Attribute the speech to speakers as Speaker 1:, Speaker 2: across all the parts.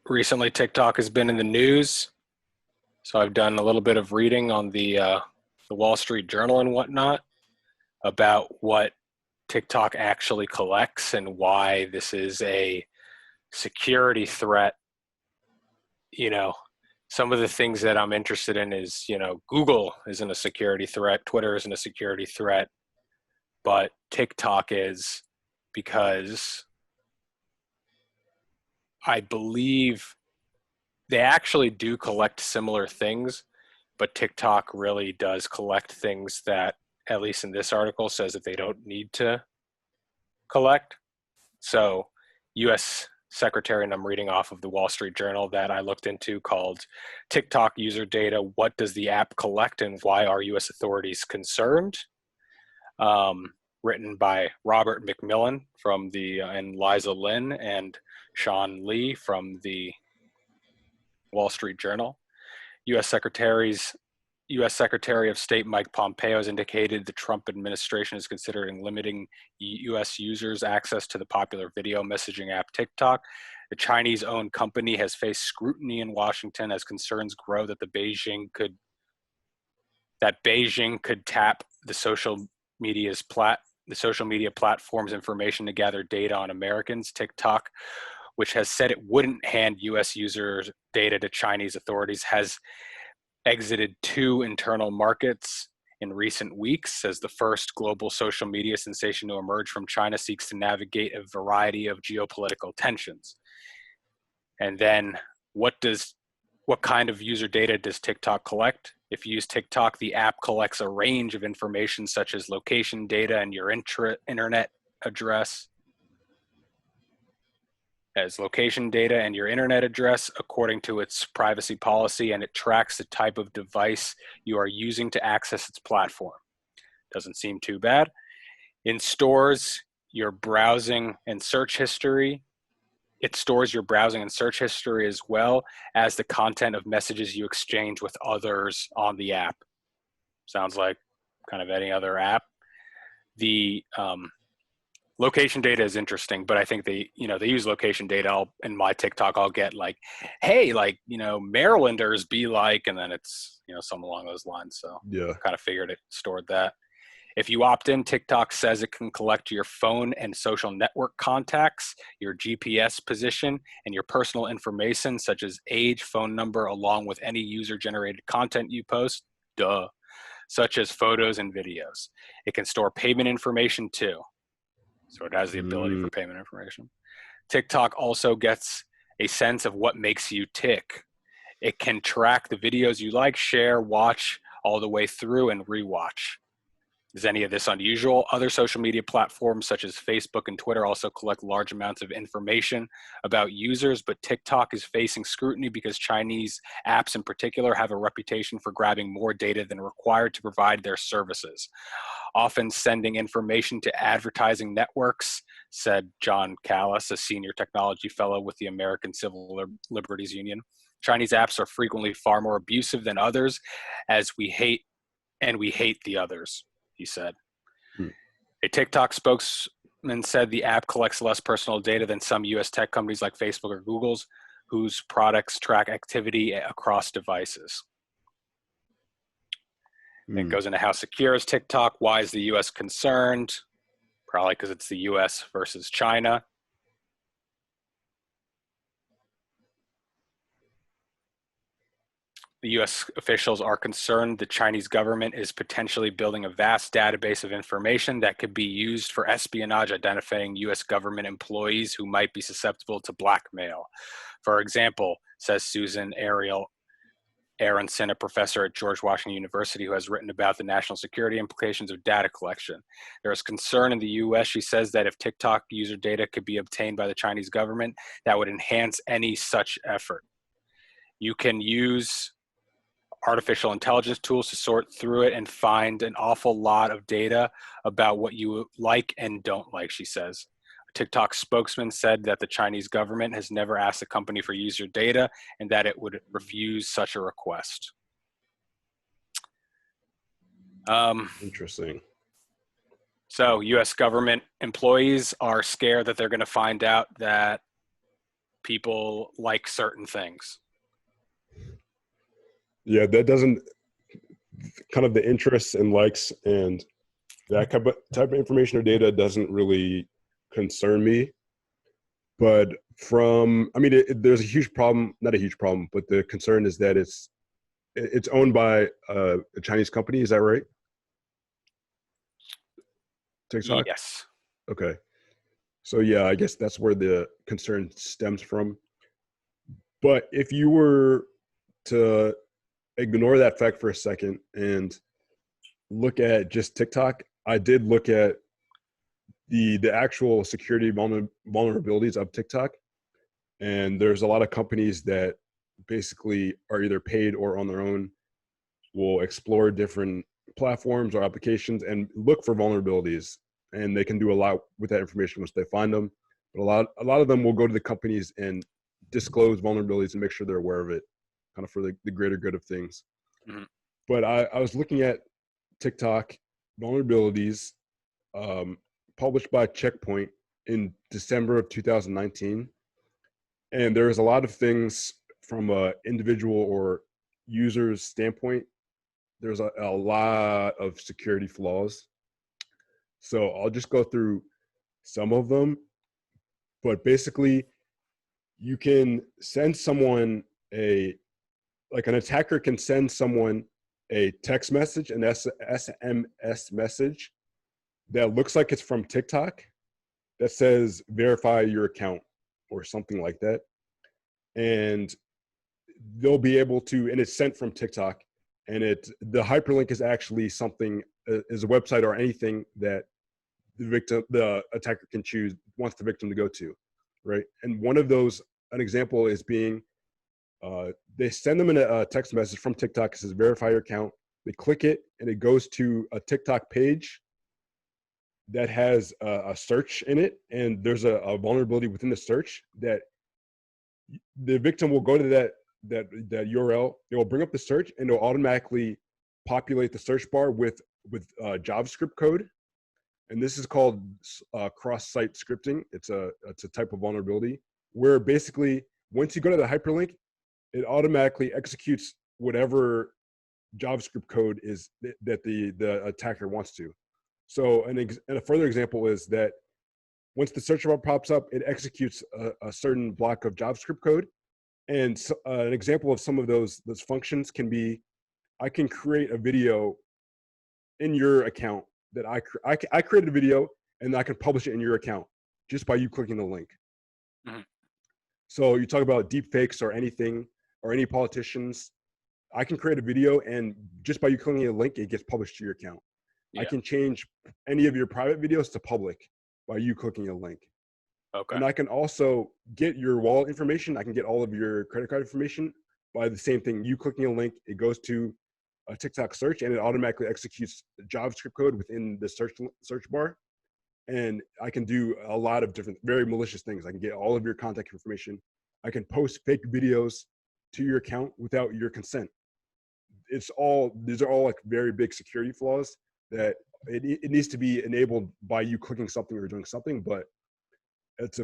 Speaker 1: recently TikTok has been in the news, so I've done a little bit of reading on the Wall Street Journal and whatnot about what TikTok actually collects and why this is a security threat. You know, some of the things that I'm interested in is, Google isn't a security threat, Twitter isn't a security threat, but TikTok is, because I believe they actually do collect similar things, but TikTok really does collect things that, at least in this article, says that they don't need to collect. So, US Secretary, and I'm reading off of the Wall Street Journal that I looked into, called TikTok User Data, What Does the App Collect and Why Are US Authorities Concerned? Written by Robert McMillan from and Liza Lynn and Sean Lee from the Wall Street Journal. U.S. Secretary of State Mike Pompeo has indicated the Trump administration is considering limiting U.S. users' access to the popular video messaging app TikTok. The Chinese-owned company has faced scrutiny in Washington as concerns grow that Beijing could tap the social media platform's information to gather data on Americans. TikTok, which has said it wouldn't hand U.S. users data to Chinese authorities, has exited 2 internal markets in recent weeks as the first global social media sensation to emerge from China seeks to navigate a variety of geopolitical tensions. And then what kind of user data does TikTok collect? If you use TikTok, the app collects a range of information such as location data and your internet address, as location data and your internet address according to its privacy policy, and it tracks the type of device you are using to access its platform. Doesn't seem too bad. In stores, your browsing and search history. It stores your browsing and search history as well as the content of messages you exchange with others on the app. Sounds like kind of any other app. The location data is interesting, but I think they use location data. In my TikTok, I'll get like, hey, Marylanders be like, and then it's, something along those lines. So
Speaker 2: Yeah.
Speaker 1: kind of figured it stored that. If you opt in, TikTok says it can collect your phone and social network contacts, your GPS position, and your personal information, such as age, phone number, along with any user-generated content you post, such as photos and videos. It can store payment information too. So it has the ability for payment information. TikTok also gets a sense of what makes you tick. It can track the videos you like, share, watch all the way through, and rewatch. Is any of this unusual? Other social media platforms such as Facebook and Twitter also collect large amounts of information about users, but TikTok is facing scrutiny because Chinese apps in particular have a reputation for grabbing more data than required to provide their services, often sending information to advertising networks, said John Callis, a senior technology fellow with the American Civil Liberties Union. Chinese apps are frequently far more abusive than others, as we hate the others, he said. A TikTok spokesman said the app collects less personal data than some U.S. tech companies like Facebook or Google's, whose products track activity across devices. It goes into how secure is TikTok, why is the U.S. concerned? Probably because it's the U.S. versus China. The U.S. officials are concerned the Chinese government is potentially building a vast database of information that could be used for espionage, identifying U.S. government employees who might be susceptible to blackmail. For example, says Susan Aronson, a professor at George Washington University who has written about the national security implications of data collection. There is concern in the U.S., she says, that if TikTok user data could be obtained by the Chinese government, that would enhance any such effort. You can use artificial intelligence tools to sort through it and find an awful lot of data about what you like and don't like, she says. A TikTok spokesman said that the Chinese government has never asked the company for user data and that it would refuse such a request.
Speaker 2: Interesting.
Speaker 1: So U.S. government employees are scared that they're going to find out that people like certain things.
Speaker 2: Yeah, that doesn't kind of the interests and likes and that type of information or data doesn't really concern me. But I mean, there's a huge problem, not a huge problem, but the concern is that it's owned by a Chinese company. Is that right? TikTok?
Speaker 1: Yes.
Speaker 2: Okay. So yeah, I guess that's where the concern stems from. But if you were to ignore that fact for a second and look at just TikTok, I did look at the actual security vulnerabilities of TikTok, and there's a lot of companies that basically are either paid or on their own will explore different platforms or applications and look for vulnerabilities, and they can do a lot with that information once they find them. But a lot of them will go to the companies and disclose vulnerabilities and make sure they're aware of it, kind of for the greater good of things.
Speaker 1: Mm-hmm.
Speaker 2: But I was looking at TikTok vulnerabilities published by Checkpoint in December of 2019. And there's a lot of things from an individual or user's standpoint. There's a lot of security flaws. So I'll just go through some of them. But basically, you can send someone an attacker can send someone a text message, an SMS message that looks like it's from TikTok that says verify your account or something like that. And they'll be able to, and it's sent from TikTok, and the hyperlink is actually something, is a website or anything that the attacker can choose, wants the victim to go to, right? And one of those, an example is being, they send them in a text message from TikTok. It says verify your account. They click it, and it goes to a TikTok page that has a search in it, and there's a vulnerability within the search that the victim will go to that URL. It will bring up the search, and it'll automatically populate the search bar with JavaScript code. And this is called cross-site scripting. It's a type of vulnerability where basically once you go to the hyperlink, it automatically executes whatever JavaScript code is that the attacker wants to. So and a further example is that once the search bar pops up, it executes a certain block of JavaScript code. And so, an example of some of those functions can be, I can create a video in your account that I created a video, and I can publish it in your account just by you clicking the link.
Speaker 1: Mm-hmm.
Speaker 2: So you talk about deep fakes or anything, or any politicians, I can create a video, and just by you clicking a link, it gets published to your account.
Speaker 1: Yeah.
Speaker 2: I can change any of your private videos to public by you clicking a link.
Speaker 1: Okay.
Speaker 2: And I can also get your wallet information. I can get all of your credit card information by the same thing. You clicking a link, it goes to a TikTok search, and it automatically executes the JavaScript code within the search bar. And I can do a lot of different, very malicious things. I can get all of your contact information. I can post fake videos to your account without your consent. These are all like very big security flaws that it needs to be enabled by you clicking something or doing something, but it's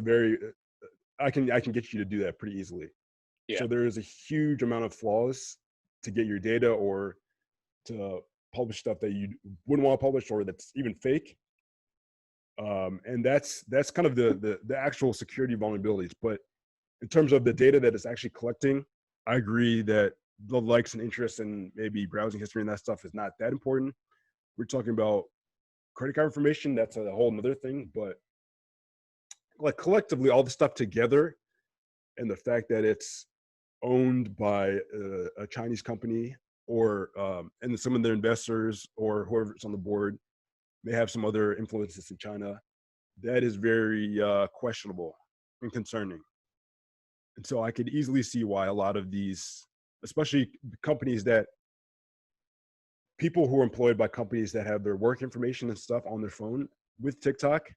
Speaker 2: I can get you to do that pretty easily.
Speaker 1: Yeah.
Speaker 2: So there is a huge amount of flaws to get your data or to publish stuff that you wouldn't want to publish or that's even fake. And that's kind of the actual security vulnerabilities. But in terms of the data that it's actually collecting, I agree that the likes and interests and maybe browsing history and that stuff is not that important. We're talking about credit card information. That's a whole nother thing. But like collectively, all the stuff together and the fact that it's owned by a Chinese company or and some of their investors or whoever's on the board, they have some other influences in China. That is very questionable and concerning. And so I could easily see why a lot of these, especially companies that people who are employed by companies that have their work information and stuff on their phone with TikTok,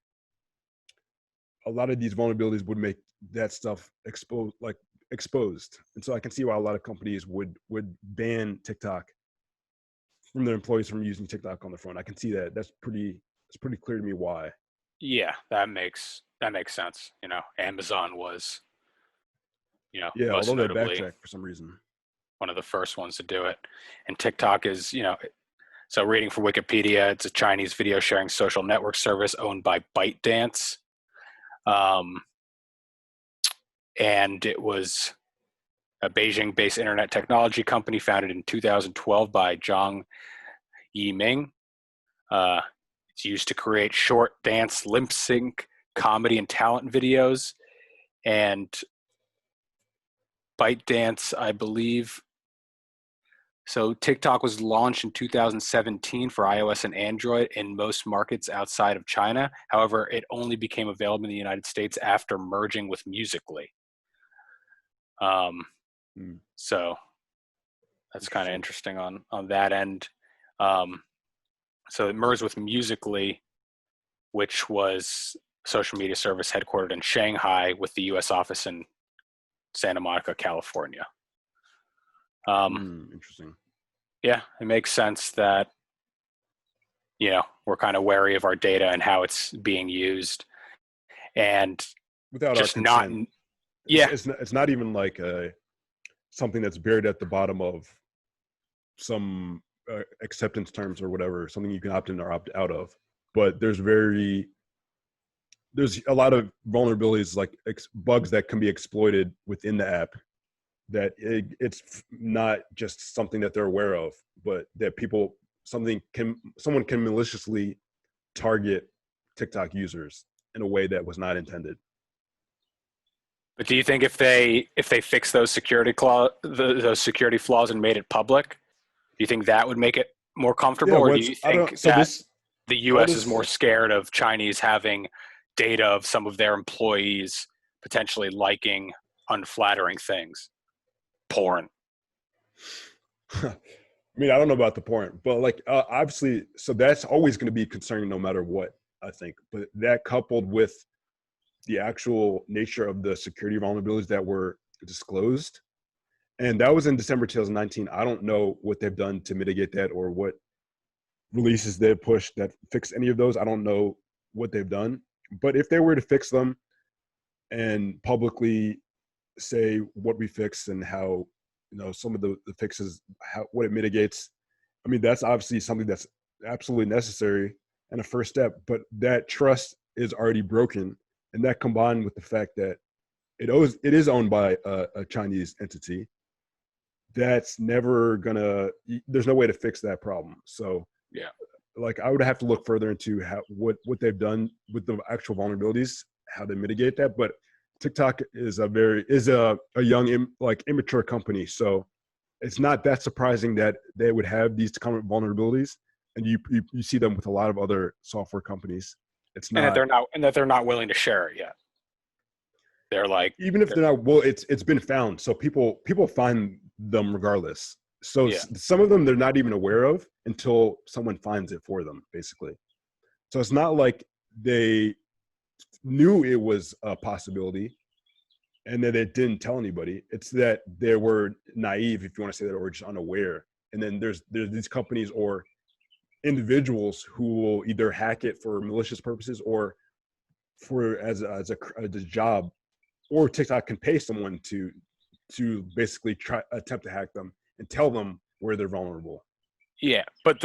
Speaker 2: a lot of these vulnerabilities would make that stuff exposed. And so I can see why a lot of companies would ban TikTok from their employees from using TikTok on their phone. I can see that. It's pretty clear to me why.
Speaker 1: Yeah, that makes sense. Amazon was
Speaker 2: Yeah,
Speaker 1: most
Speaker 2: although they
Speaker 1: notably
Speaker 2: backtrack for some reason.
Speaker 1: one of the first ones to do it. And TikTok is, so reading from Wikipedia, it's a Chinese video sharing social network service owned by ByteDance. Um, and it was a Beijing-based internet technology company founded in 2012 by Zhang Yiming. It's used to create short dance, lip sync, comedy, and talent videos. And ByteDance, I believe. So TikTok was launched in 2017 for iOS and Android in most markets outside of China. However, it only became available in the United States after merging with Musical.ly. So that's kind of interesting on that end. So it merged with Musical.ly, which was a social media service headquartered in Shanghai with the U.S. office in Santa Monica, California.
Speaker 2: Interesting.
Speaker 1: Yeah, it makes sense that, we're kind of wary of our data and how it's being used. And
Speaker 2: Without
Speaker 1: just
Speaker 2: our
Speaker 1: not,
Speaker 2: consent.
Speaker 1: yeah.
Speaker 2: It's not even like something that's buried at the bottom of some acceptance terms or whatever, something you can opt in or opt out of. But there's a lot of vulnerabilities, like bugs that can be exploited within the app, that it's not just something that they're aware of, but that someone can maliciously target TikTok users in a way that was not intended.
Speaker 1: But do you think if they fix those security flaws and made it public, do you think that would make it more comfortable, or do you think that the U.S. is more scared of Chinese having data of some of their employees potentially liking unflattering things, porn?
Speaker 2: I mean, I don't know about the porn, but like obviously, so that's always going to be concerning no matter what, I think. But that coupled with the actual nature of the security vulnerabilities that were disclosed, and that was in December 2019. I don't know what they've done to mitigate that or what releases they've pushed that fix any of those. I don't know what they've done, but if they were to fix them and publicly say what we fixed and how, some of the fixes, what it mitigates, I mean, that's obviously something that's absolutely necessary and a first step, but that trust is already broken. And that combined with the fact that it is owned by a Chinese entity, that's never there's no way to fix that problem. So
Speaker 1: yeah,
Speaker 2: like I would have to look further into what they've done with the actual vulnerabilities, how they mitigate that. But TikTok is a young, immature company. So it's not that surprising that they would have these kind of vulnerabilities. And you see them with a lot of other software companies. It's not,
Speaker 1: and that they're not willing to share it yet. They're like,
Speaker 2: even if they're not, well, it's been found. So people find them regardless. So some of them they're not even aware of until someone finds it for them, basically. So it's not like they knew it was a possibility and that they didn't tell anybody. It's that they were naive, if you want to say that, or just unaware. And then there's these companies or individuals who will either hack it for malicious purposes or for as a job, or TikTok can pay someone to basically attempt to hack them and tell them where they're vulnerable.
Speaker 1: Yeah, but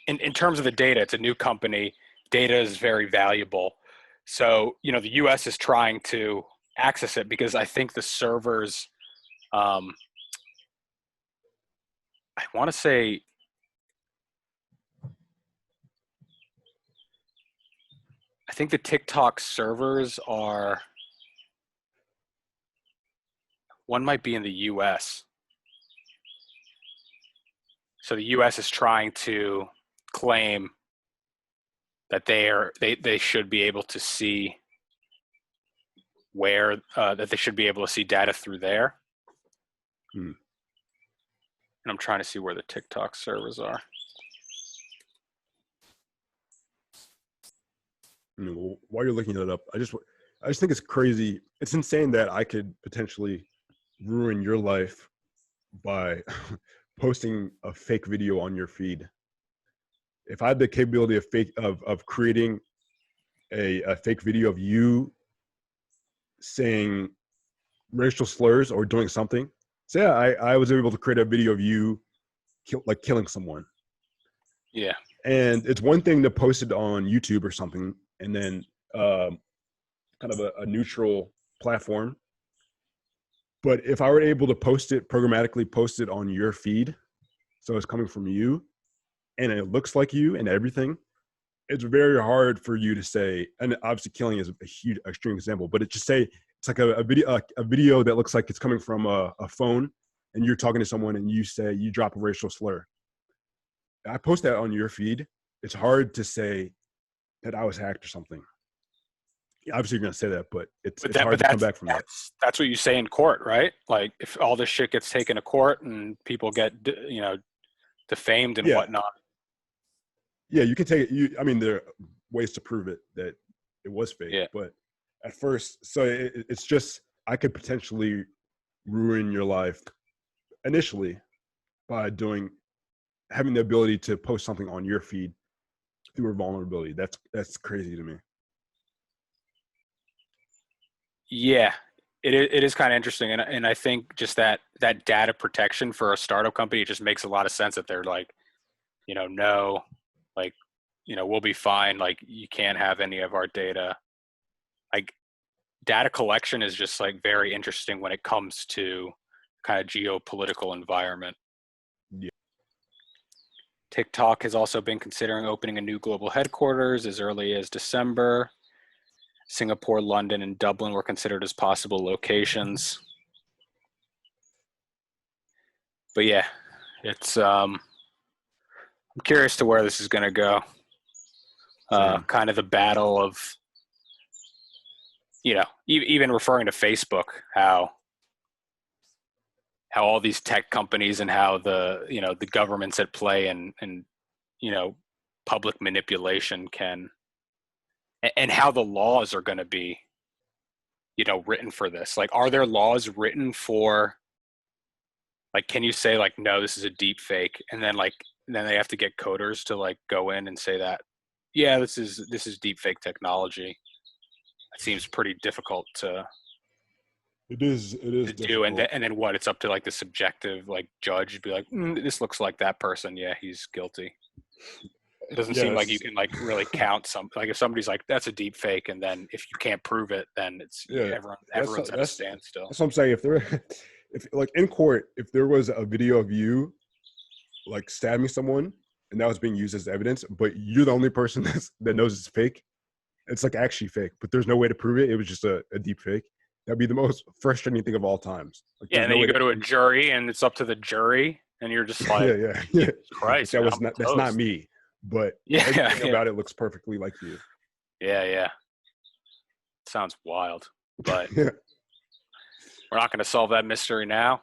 Speaker 1: in terms of the data, it's a new company. Data is very valuable. So, the U.S. is trying to access it because I think the servers, I want to say, I think the TikTok servers one might be in the U.S. So the U.S. is trying to claim that they should be able to see where that they should be able to see data through there. And I'm trying to see where the TikTok servers are.
Speaker 2: While you're looking it up, I just think it's crazy. It's insane that I could potentially ruin your life by posting a fake video on your feed. If I had the capability of creating a fake video of you saying racial slurs or doing something. So yeah, I was able to create a video of you killing someone.
Speaker 1: Yeah.
Speaker 2: And it's one thing to post it on YouTube or something, and then kind of a neutral platform. But if I were able to programmatically post it on your feed, so it's coming from you, and it looks like you and everything, it's very hard for you to say. And obviously, killing is a huge extreme example, but it just say it's like a video that looks like it's coming from a phone, and you're talking to someone, and you drop a racial slur. I post that on your feed. It's hard to say that I was hacked or something. Obviously, you're gonna say that, but it's hard to come back from that.
Speaker 1: That's what you say in court, right? Like if all this shit gets taken to court and people get, defamed and whatnot.
Speaker 2: Yeah, you can take it. I mean, there are ways to prove it that it was fake.
Speaker 1: Yeah.
Speaker 2: But at first, so it's just I could potentially ruin your life initially by having the ability to post something on your feed through a vulnerability. That's crazy to me.
Speaker 1: Yeah, it is kind of interesting, and I think just that data protection for a startup company, it just makes a lot of sense that they're like, no, like, we'll be fine. Like you can't have any of our data. Like data collection is just like very interesting when it comes to kind of geopolitical environment.
Speaker 2: Yeah.
Speaker 1: TikTok has also been considering opening a new global headquarters as early as December. Singapore, London, and Dublin were considered as possible locations. But yeah, it's I'm curious to where this is going to go. Kind of the battle of, even referring to Facebook, how all these tech companies and how the governments at play and public manipulation can, and how the laws are going to be, written for this. Like, are there laws written for, like, can you say like, no, this is a deep fake, and then they have to get coders to like go in and say that, yeah, this is deep fake technology. It seems pretty difficult to.
Speaker 2: It is
Speaker 1: to do, and then what? It's up to like the subjective like judge to be like, this looks like that person. Yeah, he's guilty. It doesn't seem like you can like really count some. Like if somebody's like, that's a deep fake, and then if you can't prove it, then it's everyone's at a standstill.
Speaker 2: That's what I'm saying. If like in court, if there was a video of you like stabbing someone and that was being used as evidence, but you're the only person that knows it's fake, it's like actually fake, but there's no way to prove it. It was just a deep fake. That'd be the most frustrating thing of all times. Like,
Speaker 1: yeah, and then you go to a jury, and it's up to the jury, and you're just like,
Speaker 2: yeah.
Speaker 1: Christ,
Speaker 2: that's not me. But everything about it looks perfectly like you.
Speaker 1: Yeah. Sounds wild, but we're not going to solve that mystery now.